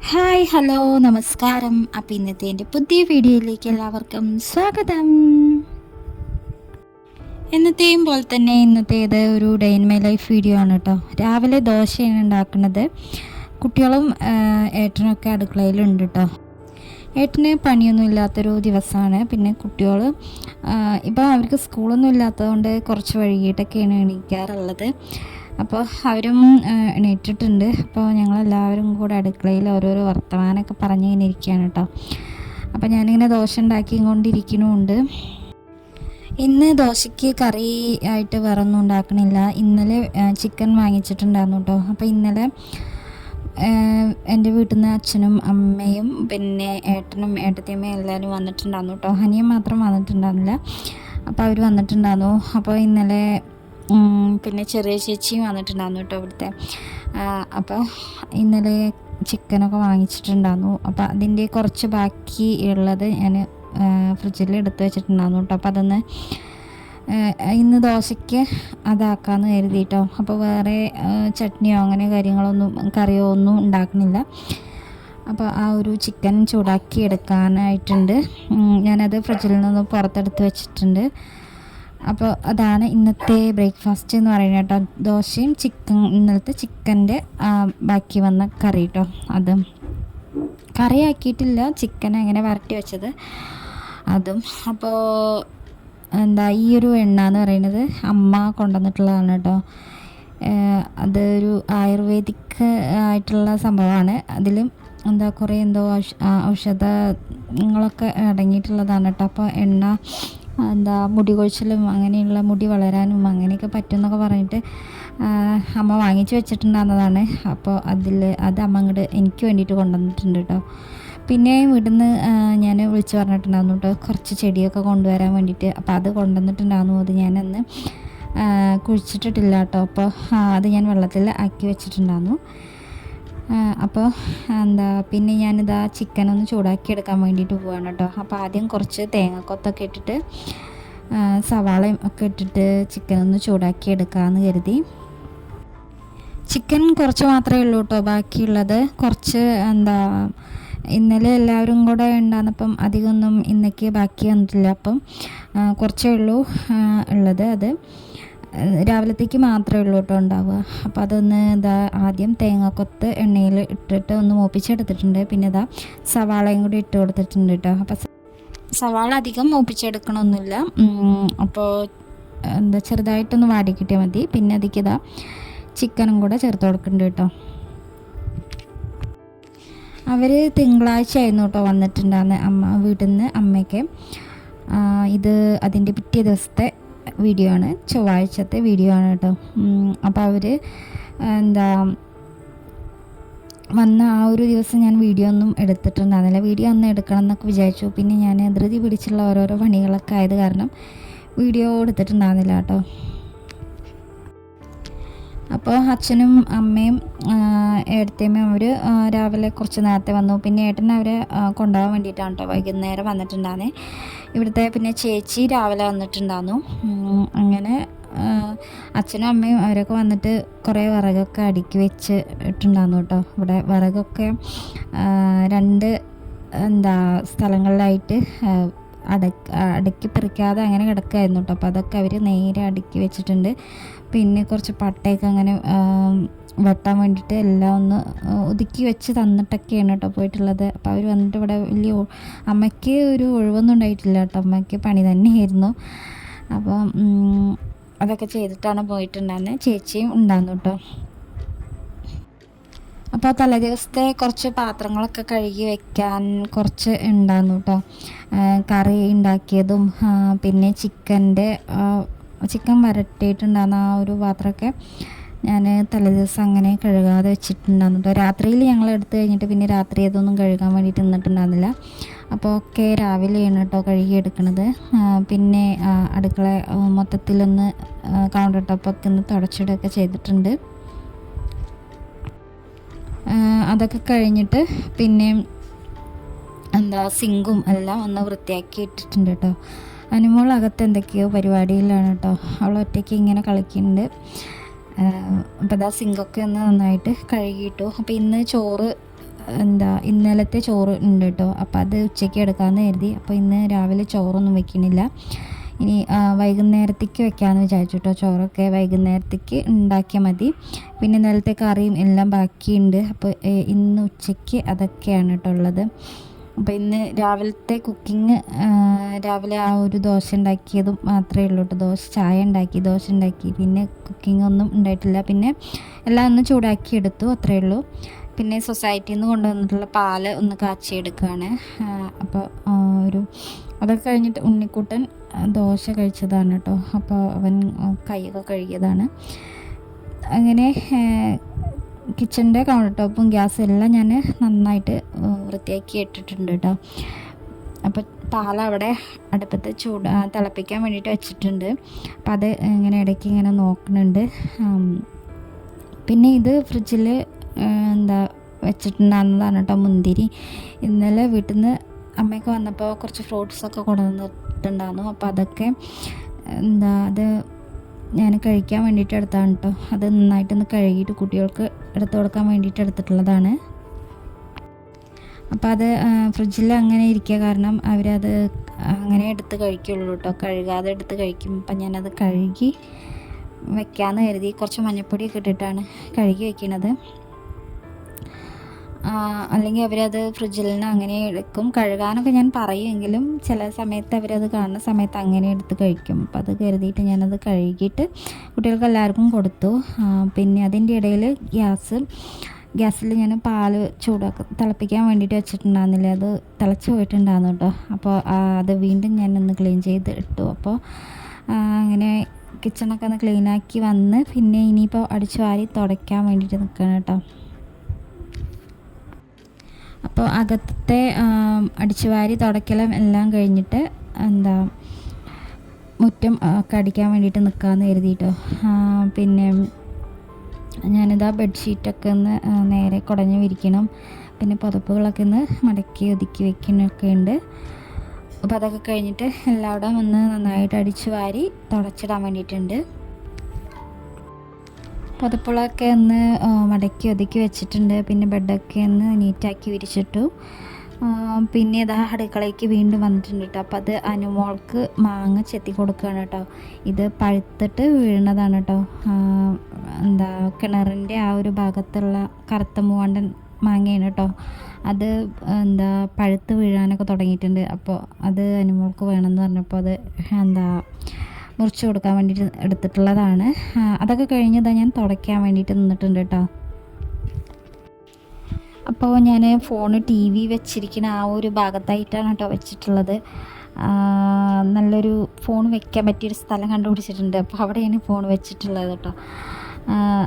Hi hello നമസ്കാരം. അപ്പോൾ ഇന്നത്തെ എൻ്റെ പുതിയ വീഡിയോയിലേക്ക് എല്ലാവർക്കും സ്വാഗതം. എന്നത്തെയും പോലെ തന്നെ ഇന്നത്തേത് ഒരു day in my life video ആണ് കേട്ടോ. രാവിലെ ദോശയാണ് ഉണ്ടാക്കുന്നത്. കുട്ടികളും ഏട്ടനൊക്കെ അടുക്കളയിലുണ്ട് കേട്ടോ. ഏട്ടന് പണിയൊന്നും ഇല്ലാത്തൊരു ദിവസമാണ്. പിന്നെ കുട്ടികൾ ഇപ്പോൾ അവർക്ക് സ്കൂളൊന്നും ഇല്ലാത്തതുകൊണ്ട് കുറച്ച് വൈകിട്ടൊക്കെയാണ് എണീക്കാറുള്ളത്. അപ്പോൾ അവരും എണീറ്റിട്ടുണ്ട്. അപ്പോൾ ഞങ്ങളെല്ലാവരും കൂടെ അടുക്കളയിൽ ഓരോരോ വർത്തമാനമൊക്കെ പറഞ്ഞ് ഇങ്ങനെ ഇരിക്കുകയാണ് കേട്ടോ. അപ്പോൾ ഞാനിങ്ങനെ ദോശ ഉണ്ടാക്കിക്കൊണ്ടിരിക്കുന്നുമുണ്ട്. ഇന്ന് ദോശയ്ക്ക് കറി ആയിട്ട് വേറെ ഒന്നും ഉണ്ടാക്കണില്ല. ഇന്നലെ ചിക്കൻ വാങ്ങിച്ചിട്ടുണ്ടായിരുന്നു കേട്ടോ. അപ്പോൾ ഇന്നലെ എൻ്റെ വീട്ടിൽ നിന്ന് അച്ഛനും അമ്മയും പിന്നെ ഏട്ടനും ഏട്ടത്തിയമ്മയും എല്ലാവരും വന്നിട്ടുണ്ടായിരുന്നു കേട്ടോ. അനിയൻ മാത്രം വന്നിട്ടുണ്ടായിരുന്നില്ല. അപ്പോൾ അവർ വന്നിട്ടുണ്ടായിരുന്നു. അപ്പോൾ ഇന്നലെ പിന്നെ ചെറിയ ചേച്ചിയും വന്നിട്ടുണ്ടായിരുന്നു കേട്ടോ ഇവിടുത്തെ. അപ്പോൾ ഇന്നലെ ചിക്കനൊക്കെ വാങ്ങിച്ചിട്ടുണ്ടായിരുന്നു. അപ്പോൾ അതിൻ്റെ കുറച്ച് ബാക്കി ഉള്ളത് ഞാൻ ഫ്രിഡ്ജിൽ എടുത്ത് വെച്ചിട്ടുണ്ടായിരുന്നു കേട്ടോ. അപ്പോൾ അതൊന്ന് ഇന്ന് ദോശയ്ക്ക് അതാക്കാമെന്ന് കരുതിയിട്ടോ. അപ്പോൾ വേറെ ചട്നിയോ അങ്ങനെ കറിയോ ഒന്നും ഉണ്ടാക്കണില്ല. അപ്പോൾ ആ ഒരു ചിക്കൻ ചൂടാക്കി എടുക്കാനായിട്ടുണ്ട്. ഞാനത് ഫ്രിഡ്ജിൽ നിന്ന് പുറത്തെടുത്ത് വെച്ചിട്ടുണ്ട്. അപ്പോൾ അതാണ് ഇന്നത്തെ ബ്രേക്ക്ഫാസ്റ്റ് എന്ന് പറയുന്നത് കേട്ടോ. ദോശയും ഇന്നലത്തെ ചിക്കൻ്റെ ബാക്കി വന്ന കറി കേട്ടോ. അത് കറിയാക്കിയിട്ടില്ല, ചിക്കൻ അങ്ങനെ വരട്ടി വെച്ചത് അതും. അപ്പോൾ ഈ ഒരു എണ്ണ എന്ന് പറയുന്നത് അമ്മ കൊണ്ടുവന്നിട്ടുള്ളതാണ് കേട്ടോ. അതൊരു ആയുർവേദിക് ആയിട്ടുള്ള സംഭവമാണ്. അതിലും കുറേ ഔഷധങ്ങളൊക്കെ അടങ്ങിയിട്ടുള്ളതാണ് കേട്ടോ. അപ്പോൾ എണ്ണ മുടി കൊഴിച്ചിലും അങ്ങനെയുള്ള മുടി വളരാനും അങ്ങനെയൊക്കെ പറ്റുമെന്നൊക്കെ പറഞ്ഞിട്ട് അമ്മ വാങ്ങിച്ച് വെച്ചിട്ടുണ്ടാകുന്നതാണ്. അപ്പോൾ അത് അമ്മ അങ്ങോട്ട് എനിക്ക് വേണ്ടിയിട്ട് കൊണ്ടുവന്നിട്ടുണ്ട് കേട്ടോ. പിന്നെ ഇവിടുന്ന് ഞാൻ വിളിച്ച് പറഞ്ഞിട്ടുണ്ടായിരുന്നു കേട്ടോ കുറച്ച് ചെടിയൊക്കെ കൊണ്ടുവരാൻ വേണ്ടിയിട്ട്. അപ്പോൾ അത് കൊണ്ടുവന്നിട്ടുണ്ടായിരുന്നു. അത് ഞാനന്ന് കുഴിച്ചിട്ടിട്ടില്ല കേട്ടോ. അപ്പോൾ അത് ഞാൻ വെള്ളത്തിൽ ആക്കി വെച്ചിട്ടുണ്ടായിരുന്നു. അപ്പോൾ പിന്നെ ഞാനിതാ ചിക്കനൊന്ന് ചൂടാക്കി എടുക്കാൻ വേണ്ടിയിട്ട് പോവാണ് കേട്ടോ. അപ്പോൾ ആദ്യം കുറച്ച് തേങ്ങാക്കൊത്തൊക്കെ ഇട്ടിട്ട് സവാളയും ഒക്കെ ഇട്ടിട്ട് ചിക്കനൊന്ന് ചൂടാക്കി എടുക്കാമെന്ന് കരുതി. ചിക്കൻ കുറച്ച് മാത്രമേ ഉള്ളൂ കേട്ടോ. ബാക്കിയുള്ളത് കുറച്ച് ഇന്നലെ എല്ലാവരും കൂടെ ഉണ്ടാകുന്നപ്പം അധികമൊന്നും ഇന്നേക്ക് ബാക്കി വന്നിട്ടില്ല. അപ്പം കുറച്ചേ ഉള്ളൂ ഉള്ളത്. അത് രാവിലത്തേക്ക് മാത്രമേ ഉള്ളൂ കേട്ടോ ഉണ്ടാവുക. അപ്പോൾ അതൊന്ന് ആദ്യം തേങ്ങാക്കൊത്ത് എണ്ണയിൽ ഇട്ടിട്ട് ഒന്ന് മൂപ്പിച്ചെടുത്തിട്ടുണ്ട്. പിന്നെ സവാളയും കൂടി ഇട്ട് കൊടുത്തിട്ടുണ്ട് കേട്ടോ. അപ്പോൾ സവാള അധികം മൂപ്പിച്ചെടുക്കണമൊന്നുമില്ല. അപ്പോൾ ചെറുതായിട്ടൊന്ന് വാടി കിട്ടിയാൽ മതി. പിന്നെ അതിലേക്ക് ചിക്കനും കൂടെ ചേർത്ത് കൊടുക്കുന്നുണ്ട് കേട്ടോ. അവർ തിങ്കളാഴ്ച ആയിരുന്നു കേട്ടോ വന്നിട്ടുണ്ടാകുന്ന വീട്ടിൽ നിന്ന് അമ്മയ്ക്ക്. ഇത് അതിൻ്റെ പിറ്റേ ദിവസത്തെ വീഡിയോ ആണ്, ചൊവ്വാഴ്ചത്തെ വീഡിയോ ആണ് കേട്ടോ. അപ്പോൾ അവർ വന്ന ആ ഒരു ദിവസം ഞാൻ വീഡിയോ ഒന്നും എടുത്തിട്ടുണ്ടായിരുന്നില്ല. വീഡിയോ ഒന്ന് എടുക്കണം എന്നൊക്കെ വിചാരിച്ചു. പിന്നെ ഞാൻ ധൃതി പിടിച്ചുള്ള ഓരോരോ പണികളൊക്കെ ആയത് കാരണം വീഡിയോ എടുത്തിട്ടുണ്ടായിരുന്നില്ല കേട്ടോ. അപ്പോൾ അച്ഛനും അമ്മയും ഏട്ടത്തിയമ്മയും അവർ രാവിലെ കുറച്ച് നേരത്തെ വന്നു. പിന്നെ ഏട്ടൻ അവരെ കൊണ്ടുപോകാൻ വേണ്ടിയിട്ടാണ് കേട്ടോ വൈകുന്നേരം വന്നിട്ടുണ്ടായിരുന്നേ. ഇവിടുത്തെ പിന്നെ ചേച്ചി രാവിലെ വന്നിട്ടുണ്ടായിരുന്നു. അങ്ങനെ അച്ഛനും അമ്മയും അവരൊക്കെ വന്നിട്ട് കുറേ വിറകൊക്കെ അടുക്കി വെച്ച് ഇട്ടുണ്ടായിരുന്നു കേട്ടോ. ഇവിടെ വിറകൊക്കെ രണ്ട് സ്ഥലങ്ങളിലായിട്ട് അടുക്കി പെറിക്കാതെ അങ്ങനെ കിടക്കായിരുന്നു കേട്ടോ. അപ്പോൾ അതൊക്കെ അവർ നേരെ അടുക്കി വെച്ചിട്ടുണ്ട്. പിന്നെ കുറച്ച് പട്ടയൊക്കെ അങ്ങനെ വെട്ടാൻ വേണ്ടിയിട്ട് എല്ലാം ഒന്ന് ഒതുക്കി വെച്ച് തന്നിട്ടൊക്കെയാണ് കേട്ടോ പോയിട്ടുള്ളത്. അപ്പോൾ അവർ വന്നിട്ട് ഇവിടെ അമ്മയ്ക്ക് ഒരു ഒഴിവൊന്നും ഉണ്ടായിട്ടില്ല കേട്ടോ. അമ്മയ്ക്ക് പണി തന്നെയായിരുന്നു. അപ്പോൾ അതൊക്കെ ചെയ്തിട്ടാണ് പോയിട്ടുണ്ടായിരുന്നത്. ചേച്ചിയും ഉണ്ടായിരുന്നു കേട്ടോ. അപ്പോൾ തലേദിവസത്തെ കുറച്ച് പാത്രങ്ങളൊക്കെ കഴുകി വെക്കാൻ കുറച്ച് ഉണ്ടായിരുന്നു കേട്ടോ. കറി ഉണ്ടാക്കിയതും പിന്നെ ചിക്കൻ വരട്ടിയിട്ടുണ്ടാകുന്ന ആ ഒരു പാത്രമൊക്കെ ഞാൻ തലേദിവസം അങ്ങനെ കഴുകാതെ വെച്ചിട്ടുണ്ടായിരുന്നു കേട്ടോ. രാത്രിയിൽ ഞങ്ങൾ എടുത്തു കഴിഞ്ഞിട്ട് പിന്നെ രാത്രി അതൊന്നും കഴുകാൻ വേണ്ടിയിട്ട് നിന്നിട്ടുണ്ടായിരുന്നില്ല. അപ്പോൾ ഒക്കെ രാവിലെയാണ് കേട്ടോ കഴുകിയെടുക്കണത്. പിന്നെ അടുക്കള മൊത്തത്തിലൊന്ന് കൗണ്ടർ ടോപ്പൊക്കെ ഒന്ന് തുടച്ചിടുകയൊക്കെ ചെയ്തിട്ടുണ്ട്. അതൊക്കെ കഴിഞ്ഞിട്ട് പിന്നെ സിങ്കും എല്ലാം ഒന്ന് വൃത്തിയാക്കി ഇട്ടിട്ടുണ്ട് കേട്ടോ. അനുമോൾ അകത്ത് എന്തൊക്കെയോ പരിപാടിയിലാണ് കേട്ടോ. അവൾ ഒറ്റയ്ക്ക് ഇങ്ങനെ കളിക്കുന്നുണ്ട്. അപ്പോൾ സിങ്കൊക്കെ ഒന്ന് നന്നായിട്ട് കഴുകിയിട്ടു. അപ്പോൾ ഇന്ന് ചോറ് ഇന്നലത്തെ ചോറ് ഉണ്ട് കേട്ടോ. അപ്പോൾ അത് ഉച്ചയ്ക്ക് എടുക്കാമെന്ന് കരുതി. അപ്പോൾ ഇന്ന് രാവിലെ ചോറൊന്നും വെക്കണില്ല, ഇനി വൈകുന്നേരത്തേക്ക് വെക്കാമെന്ന് വിചാരിച്ചു കേട്ടോ. ചോറൊക്കെ വൈകുന്നേരത്തേക്ക് ഉണ്ടാക്കിയാൽ മതി. പിന്നെ ഇന്നലത്തെ കറിയും എല്ലാം ബാക്കിയുണ്ട്. അപ്പോൾ ഇന്ന് ഉച്ചയ്ക്ക് അതൊക്കെയാണ് കേട്ടോ ഉള്ളത്. അപ്പോൾ ഇന്ന് രാവിലത്തെ കുക്കിങ്, രാവിലെ ആ ഒരു ദോശ ഉണ്ടാക്കിയതും മാത്രമേ ഉള്ളൂ കേട്ടോ. ചായ ഉണ്ടാക്കി, ദോശ ഉണ്ടാക്കി, പിന്നെ കുക്കിംഗ് ഒന്നും ഉണ്ടായിട്ടില്ല. പിന്നെ എല്ലാം ഒന്ന് ചൂടാക്കി എടുത്തു, അത്രയേ ഉള്ളൂ. പിന്നെ സൊസൈറ്റിയിൽ നിന്ന് കൊണ്ടുവന്നിട്ടുള്ള പാല് ഒന്ന് കാച്ചിയെടുക്കുകയാണ്. അപ്പോൾ അതൊക്കെ കഴിഞ്ഞിട്ട് ഉണ്ണിക്കുട്ടൻ ദോശ കഴിച്ചതാണ് കേട്ടോ. അപ്പോൾ അവൻ കൈയൊക്കെ കഴുകിയതാണ്. അങ്ങനെ കിച്ചണിൻ്റെ കൗണ്ടർ ടോപ്പും ഗ്യാസും എല്ലാം ഞാൻ നന്നായിട്ട് വൃത്തിയാക്കി ഇട്ടിട്ടുണ്ട് കേട്ടോ. അപ്പോൾ പാലവിടെ അടുപ്പത്ത് തിളപ്പിക്കാൻ വേണ്ടിയിട്ട് വെച്ചിട്ടുണ്ട്. അപ്പം അത് ഇങ്ങനെ ഇടയ്ക്ക് ഇങ്ങനെ നോക്കുന്നുണ്ട്. പിന്നെ ഇത് ഫ്രിഡ്ജിൽ വെച്ചിട്ടുണ്ടാകുന്നതാണ് കേട്ടോ, മുന്തിരി. ഇന്നലെ വീട്ടിൽ നിന്ന് അമ്മയൊക്കെ വന്നപ്പോൾ കുറച്ച് ഫ്രൂട്ട്സൊക്കെ കൊണ്ടുവന്നിട്ടുണ്ടായിരുന്നു. അപ്പോൾ അതൊക്കെ അത് ഞാൻ കഴിക്കാൻ വേണ്ടിയിട്ട് എടുത്താണ് കേട്ടോ. അത് നന്നായിട്ടൊന്ന് കഴുകിയിട്ട് കുട്ടികൾക്ക് എടുത്തു കൊടുക്കാൻ വേണ്ടിയിട്ട് എടുത്തിട്ടുള്ളതാണ്. അപ്പോൾ അത് ഫ്രിഡ്ജിൽ അങ്ങനെ ഇരിക്കുക, കാരണം അവരത് അങ്ങനെ എടുത്ത് കഴിക്കുള്ളൂ കേട്ടോ, കഴുകാതെ എടുത്ത് കഴിക്കും. അപ്പം ഞാനത് കഴുകി വെക്കാമെന്ന് കരുതി. കുറച്ച് മഞ്ഞൾപ്പൊടിയൊക്കെ ഇട്ടിട്ടാണ് കഴുകി വെക്കുന്നത്. അല്ലെങ്കിൽ അവരത് ഫ്രിഡ്ജിൽ നിന്ന് അങ്ങനെ എടുക്കും. കഴുകാനൊക്കെ ഞാൻ പറയുമെങ്കിലും ചില സമയത്ത് അവരത് കാണുന്ന സമയത്ത് അങ്ങനെ എടുത്ത് കഴിക്കും. അപ്പോൾ അത് കരുതിയിട്ട് ഞാനത് കഴുകിയിട്ട് കുട്ടികൾക്ക് എല്ലാവർക്കും കൊടുത്തു. പിന്നെ അതിൻ്റെ ഇടയിൽ ഗ്യാസിൽ ഞാൻ പാല് തിളപ്പിക്കാൻ വേണ്ടിയിട്ട് വെച്ചിട്ടുണ്ടായിരുന്നില്ല, അത് തിളച്ച് പോയിട്ടുണ്ടായിരുന്നു കേട്ടോ. അപ്പോൾ അത് വീണ്ടും ഞാനൊന്ന് ക്ലീൻ ചെയ്ത് ഇട്ടു. അപ്പോൾ അങ്ങനെ കിച്ചണൊക്കെ ഒന്ന് ക്ലീനാക്കി വന്ന് പിന്നെ ഇനിയിപ്പോൾ അടിച്ചു വാരി തുടയ്ക്കാൻ വേണ്ടിയിട്ട് നിൽക്കണം കേട്ടോ. അപ്പോൾ അകത്തെ അടിച്ചു വാരി തുടയ്ക്കലും എല്ലാം കഴിഞ്ഞിട്ട് മുറ്റം ഒക്കെ അടിക്കാൻ വേണ്ടിയിട്ട് നിൽക്കാമെന്ന് കരുതിയിട്ടോ. പിന്നെ ഞാനിതാ ബെഡ്ഷീറ്റൊക്കെ ഒന്ന് നേരെ കുടഞ്ഞ് വിരിക്കണം. പിന്നെ പുതപ്പുകളൊക്കെ ഒന്ന് മടക്കി ഒതുക്കി വെക്കുന്നൊക്കെ ഉണ്ട്. അപ്പോൾ അതൊക്കെ കഴിഞ്ഞിട്ട് എല്ലായിടവും ഒന്ന് നന്നായിട്ട് അടിച്ചു വാരി തുടച്ചിടാൻ വേണ്ടിയിട്ടുണ്ട്. പുതപ്പുകളൊക്കെ ഒന്ന് മടക്കി ഒതുക്കി വെച്ചിട്ടുണ്ട്. പിന്നെ ബെഡൊക്കെ ഒന്ന് നീറ്റാക്കി വിരിച്ചിട്ടു. പിന്നെ ഇതാ അടുക്കളയ്ക്ക് വീണ്ടും വന്നിട്ടുണ്ട് കേട്ടോ. അപ്പോൾ അത് അനുമോൾക്ക് മാങ്ങ ചെത്തി കൊടുക്കുകയാണ് കേട്ടോ. ഇത് പഴുത്തിട്ട് വീഴുന്നതാണ് കേട്ടോ. കിണറിൻ്റെ ആ ഒരു ഭാഗത്തുള്ള കറുത്ത മൂവാണ്ടൻ മാങ്ങയാണ് കേട്ടോ. അത് പഴുത്ത് വീഴാനൊക്കെ തുടങ്ങിയിട്ടുണ്ട്. അപ്പോൾ അത് അനുമോൾക്ക് വേണമെന്ന് പറഞ്ഞപ്പോൾ അത് മുറിച്ച് കൊടുക്കാൻ വേണ്ടിയിട്ട് എടുത്തിട്ടുള്ളതാണ്. അതൊക്കെ കഴിഞ്ഞതാ ഞാൻ തുടയ്ക്കാൻ വേണ്ടിയിട്ട് നിന്നിട്ടുണ്ട് കേട്ടോ. അപ്പോൾ ഞാൻ ഫോണ് TV വെച്ചിരിക്കുന്ന ആ ഒരു ഭാഗത്തായിട്ടാണ് കേട്ടോ വെച്ചിട്ടുള്ളത്. നല്ലൊരു ഫോൺ വെക്കാൻ പറ്റിയൊരു സ്ഥലം കണ്ടുപിടിച്ചിട്ടുണ്ട്. അപ്പോൾ അവിടെയാണ് ഫോൺ വെച്ചിട്ടുള്ളത് കേട്ടോ.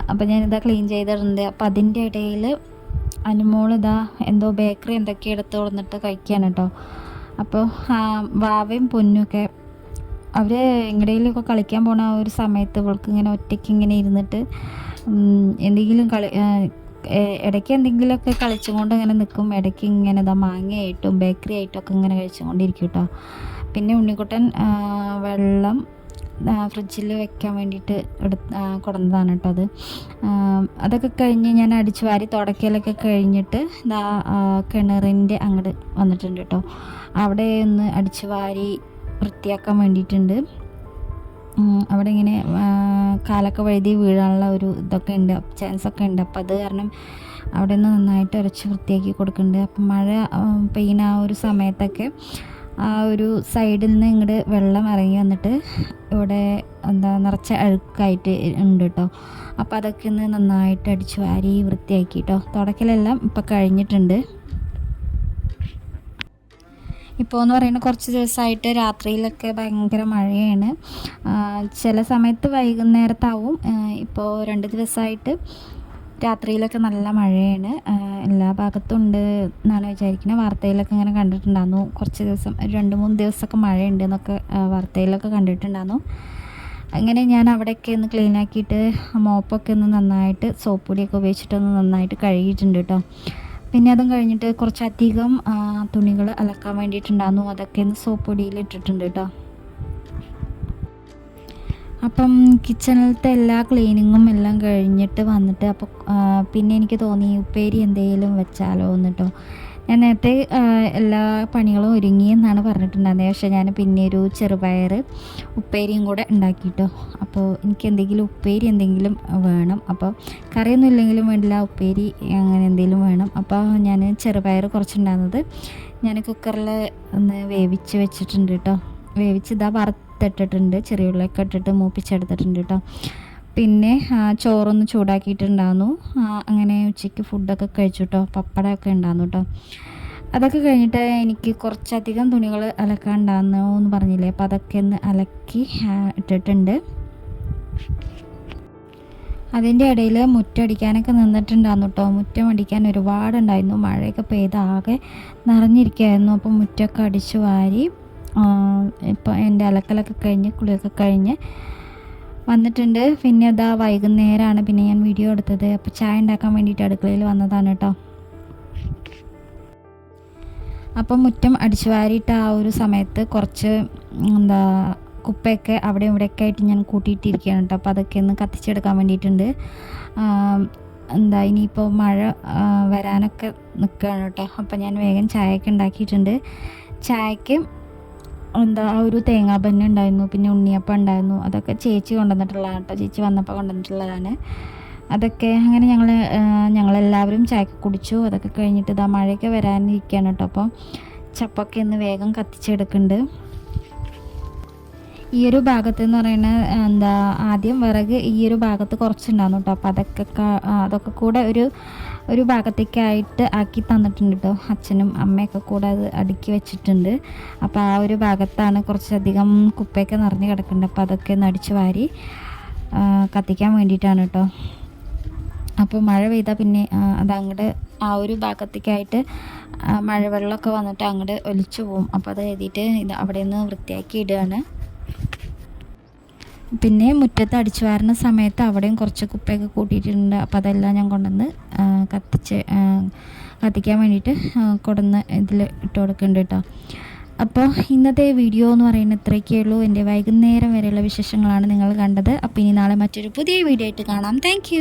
അപ്പോൾ ഞാനിതാ ക്ലീൻ ചെയ്തിട്ടുണ്ട്. അപ്പോൾ അതിൻ്റെ ഇടയിൽ അനുമോളിതാ എന്തോ ബേക്കറി എന്തൊക്കെ എടുത്ത് കൊടുത്തിട്ട് കഴിക്കുകയാണ് കേട്ടോ. അപ്പോൾ വാവയും പൊന്നുമൊക്കെ അവർ എങ്ങടെയെങ്കിലുമൊക്കെ കളിക്കാൻ പോണ ആ ഒരു സമയത്ത് ഇവൾക്ക് ഇങ്ങനെ ഒറ്റയ്ക്ക് ഇങ്ങനെ ഇരുന്നിട്ട് എന്തെങ്കിലും ഇടയ്ക്ക് എന്തെങ്കിലുമൊക്കെ കളിച്ചുകൊണ്ട് ഇങ്ങനെ നിൽക്കും. ഇടയ്ക്ക് ഇങ്ങനെ മാങ്ങയായിട്ടും ബേക്കറി ആയിട്ടൊക്കെ ഇങ്ങനെ കഴിച്ചുകൊണ്ടിരിക്കും കേട്ടോ. പിന്നെ ഉണ്ണിക്കുട്ടൻ വെള്ളം ഫ്രിഡ്ജിൽ വെക്കാൻ വേണ്ടിയിട്ട് കൊടുന്നതാണ് കേട്ടോ. അതൊക്കെ കഴിഞ്ഞ് ഞാൻ അടിച്ചു വാരി തുടക്കലൊക്കെ കഴിഞ്ഞിട്ട് കിണറിൻ്റെ അങ്ങോട്ട് വന്നിട്ടുണ്ട് കേട്ടോ. അവിടെ ഒന്ന് അടിച്ചു വാരി വൃത്തിയാക്കാൻ വേണ്ടിയിട്ടുണ്ട്. അവിടെ ഇങ്ങനെ കാലൊക്കെ വഴുതി വീഴാനുള്ള ഒരു ഇതൊക്കെ ഉണ്ട്, ചാൻസൊക്കെ ഉണ്ട്. അപ്പോൾ അത് കാരണം അവിടെ നിന്ന് നന്നായിട്ട് ഉരച്ച് വൃത്തിയാക്കി കൊടുക്കുന്നുണ്ട്. അപ്പം മഴ പെയ്യുന്ന ആ ഒരു സമയത്തൊക്കെ ആ ഒരു സൈഡിൽ നിന്ന് ഇങ്ങോട്ട് വെള്ളം ഇറങ്ങി വന്നിട്ട് ഇവിടെ നിറച്ച അഴുക്കായിട്ട് ഉണ്ട് കേട്ടോ. അപ്പോൾ അതൊക്കെ ഒന്ന് നന്നായിട്ട് അടിച്ചു വാരി വൃത്തിയാക്കി കേട്ടോ. തുടക്കലെല്ലാം ഇപ്പോൾ കഴിഞ്ഞിട്ടുണ്ട്. ഇപ്പോൾ എന്ന് പറയുന്നത് കുറച്ച് ദിവസമായിട്ട് രാത്രിയിലൊക്കെ ഭയങ്കര മഴയാണ്. ചില സമയത്ത് വൈകുന്നേരത്താവും. ഇപ്പോൾ 2 ദിവസമായിട്ട് രാത്രിയിലൊക്കെ നല്ല മഴയാണ്. എല്ലാ ഭാഗത്തും ഉണ്ട് എന്നാണ് വിചാരിക്കുന്നത്. വാർത്തയിലൊക്കെ ഇങ്ങനെ കണ്ടിട്ടുണ്ടായിരുന്നു. കുറച്ച് ദിവസം 2-3 ദിവസമൊക്കെ മഴയുണ്ട് എന്നൊക്കെ വാർത്തയിലൊക്കെ കണ്ടിട്ടുണ്ടായിരുന്നു. അങ്ങനെ ഞാൻ അവിടെയൊക്കെ ഒന്ന് ക്ലീനാക്കിയിട്ട് മോപ്പൊക്കെ ഒന്ന് നന്നായിട്ട് സോപ്പ് പൊടിയൊക്കെ ഉപയോഗിച്ചിട്ടൊന്ന് നന്നായിട്ട് കഴുകിയിട്ടുണ്ട് കേട്ടോ. പിന്നെ അതും കഴിഞ്ഞിട്ട് കുറച്ചധികം തുണികൾ അലക്കാൻ വേണ്ടിയിട്ടുണ്ടായിരുന്നു. അതൊക്കെ ഒന്ന് സോപ്പ് പൊടിയിൽ ഇട്ടിട്ടുണ്ട് കേട്ടോ. അപ്പം കിച്ചണിലത്തെ എല്ലാ ക്ലീനിങ്ങും എല്ലാം കഴിഞ്ഞിട്ട് വന്നിട്ട് അപ്പോൾ പിന്നെ എനിക്ക് തോന്നി ഉപ്പേരി എന്തെങ്കിലും വെച്ചാലോ എന്നിട്ടോ. ഞാൻ നേരത്തെ എല്ലാ പണികളും ഒരുങ്ങി എന്നാണ് പറഞ്ഞിട്ടുണ്ടായിരുന്നത്. പക്ഷേ ഞാൻ പിന്നെ ഒരു ചെറുപയർ ഉപ്പേരിയും കൂടെ ഉണ്ടാക്കിയിട്ടോ. അപ്പോൾ എനിക്ക് എന്തെങ്കിലും ഉപ്പേരി എന്തെങ്കിലും വേണം. അപ്പോൾ കറിയൊന്നും ഇല്ലെങ്കിലും വേണ്ടില്ല, ഉപ്പേരി അങ്ങനെ എന്തെങ്കിലും വേണം. അപ്പോൾ ഞാൻ ചെറുപയർ കുറച്ചുണ്ടായിരുന്നത് ഞാൻ കുക്കറിൽ ഒന്ന് വേവിച്ച് വെച്ചിട്ടുണ്ട് കേട്ടോ. വേവിച്ച് ഇതാ വറുത്തിട്ടിട്ടുണ്ട്, ചെറിയ ഉള്ളിയൊക്കെ ഇട്ടിട്ട് മൂപ്പിച്ചെടുത്തിട്ടുണ്ട് കേട്ടോ. പിന്നെ ചോറൊന്ന് ചൂടാക്കിയിട്ടുണ്ടായിരുന്നു. അങ്ങനെ ഉച്ചയ്ക്ക് ഫുഡൊക്കെ കഴിച്ചു കേട്ടോ. പപ്പടമൊക്കെ ഉണ്ടായിരുന്നു കേട്ടോ. അതൊക്കെ കഴിഞ്ഞിട്ട് എനിക്ക് കുറച്ചധികം തുണികൾ അലക്കാനുണ്ടായിരുന്നു എന്ന് പറഞ്ഞില്ലേ, അപ്പോൾ അതൊക്കെ ഒന്ന് അലക്കി ഇട്ടിട്ടുണ്ട്. അതിൻ്റെ ഇടയിൽ മുറ്റടിക്കാനൊക്കെ നിന്നിട്ടുണ്ടായിരുന്നു കേട്ടോ. മുറ്റം അടിക്കാൻ ഒരുപാടുണ്ടായിരുന്നു, മഴയൊക്കെ പെയ്ത് ആകെ നിറഞ്ഞിരിക്കുകയായിരുന്നു. അപ്പോൾ മുറ്റമൊക്കെ അടിച്ചു വാരി ഇപ്പോൾ എൻ്റെ അലക്കലൊക്കെ കഴിഞ്ഞ് കുളിയൊക്കെ കഴിഞ്ഞ് വന്നിട്ടുണ്ട്. പിന്നെ അതാ വൈകുന്നേരമാണ് പിന്നെ ഞാൻ വീഡിയോ എടുത്തത്. അപ്പോൾ ചായ ഉണ്ടാക്കാൻ വേണ്ടിയിട്ട് അടുക്കളയിൽ വന്നതാണ് കേട്ടോ. അപ്പം മുറ്റം അടിച്ചു വാരിയിട്ട് ആ ഒരു സമയത്ത് കുറച്ച് കുപ്പയൊക്കെ അവിടെ ഇവിടെയൊക്കെ ആയിട്ട് ഞാൻ കൂട്ടിയിട്ടിരിക്കുകയാണ് കേട്ടോ. അപ്പോൾ അതൊക്കെ ഒന്ന് കത്തിച്ചെടുക്കാൻ വേണ്ടിയിട്ടുണ്ട്. ഇനിയിപ്പോൾ മഴ വരാനൊക്കെ നിൽക്കുകയാണ് കേട്ടോ. അപ്പോൾ ഞാൻ വേഗം ചായയൊക്കെ ഉണ്ടാക്കിയിട്ടുണ്ട്. ചായക്ക് ഒരു തേങ്ങാബന്ന് ഉണ്ടായിരുന്നു, പിന്നെ ഉണ്ണിയപ്പം ഉണ്ടായിരുന്നു. അതൊക്കെ ചേച്ചി കൊണ്ടുവന്നിട്ടുള്ളതാണ് കേട്ടോ. ചേച്ചി വന്നപ്പോൾ കൊണ്ടുവന്നിട്ടുള്ളതാണ് അതൊക്കെ. അങ്ങനെ ഞങ്ങളെല്ലാവരും ചായക്ക് കുടിച്ചു. അതൊക്കെ കഴിഞ്ഞിട്ട് ഇതാ മഴയൊക്കെ വരാനിരിക്കുകയാണ് കേട്ടോ. അപ്പോൾ ചപ്പൊക്കെ ഒന്ന് വേഗം കത്തിച്ചെടുക്കുന്നുണ്ട്. ഈ ഒരു ഭാഗത്ത് എന്ന് പറയുന്നത് ആദ്യം വിറക് ഈ ഒരു ഭാഗത്ത് കുറച്ചുണ്ടായിരുന്നു കേട്ടോ. അപ്പോൾ അതൊക്കെ കൂടെ ഒരു ഭാഗത്തേക്കായിട്ട് ആക്കി തന്നിട്ടുണ്ട് കേട്ടോ. അച്ഛനും അമ്മയൊക്കെ കൂടെ അത് അടുക്കി വെച്ചിട്ടുണ്ട്. അപ്പോൾ ആ ഒരു ഭാഗത്താണ് കുറച്ചധികം കുപ്പയൊക്കെ നിറഞ്ഞ് കിടക്കുന്നുണ്ട്. അപ്പോൾ അതൊക്കെ ഒന്ന് അടിച്ച് വാരി കത്തിക്കാൻ വേണ്ടിയിട്ടാണ് കേട്ടോ. അപ്പോൾ മഴ പെയ്താൽ പിന്നെ അതങ്ങോട്ട് ആ ഒരു ഭാഗത്തേക്കായിട്ട് മഴവെള്ളമൊക്കെ വന്നിട്ട് അങ്ങോട്ട് ഒലിച്ചു പോകും. അപ്പോൾ അത് എഴുതിയിട്ട് അവിടെ നിന്ന് വൃത്തിയാക്കി ഇടുകയാണ്. പിന്നെ മുറ്റത്ത് അടിച്ചു വാരുന്ന സമയത്ത് അവിടെയും കുറച്ച് കുപ്പയൊക്കെ കൂട്ടിയിട്ടുണ്ട്. അപ്പോൾ അതെല്ലാം ഞാൻ കൊണ്ടുവന്ന് കത്തിക്കാൻ വേണ്ടിയിട്ട് കൊണ്ടുവന്ന് ഇതിൽ ഇട്ട് കൊടുക്കുന്നുണ്ട് കേട്ടോ. അപ്പോൾ ഇന്നത്തെ വീഡിയോ എന്ന് പറയുന്നത് ഇത്രയൊക്കെ ഉള്ളൂ. എൻ്റെ വൈകുന്നേരം വരെയുള്ള വിശേഷങ്ങളാണ് നിങ്ങൾ കണ്ടത്. അപ്പോൾ ഇനി നാളെ മറ്റൊരു പുതിയ വീഡിയോ ആയിട്ട് കാണാം. താങ്ക്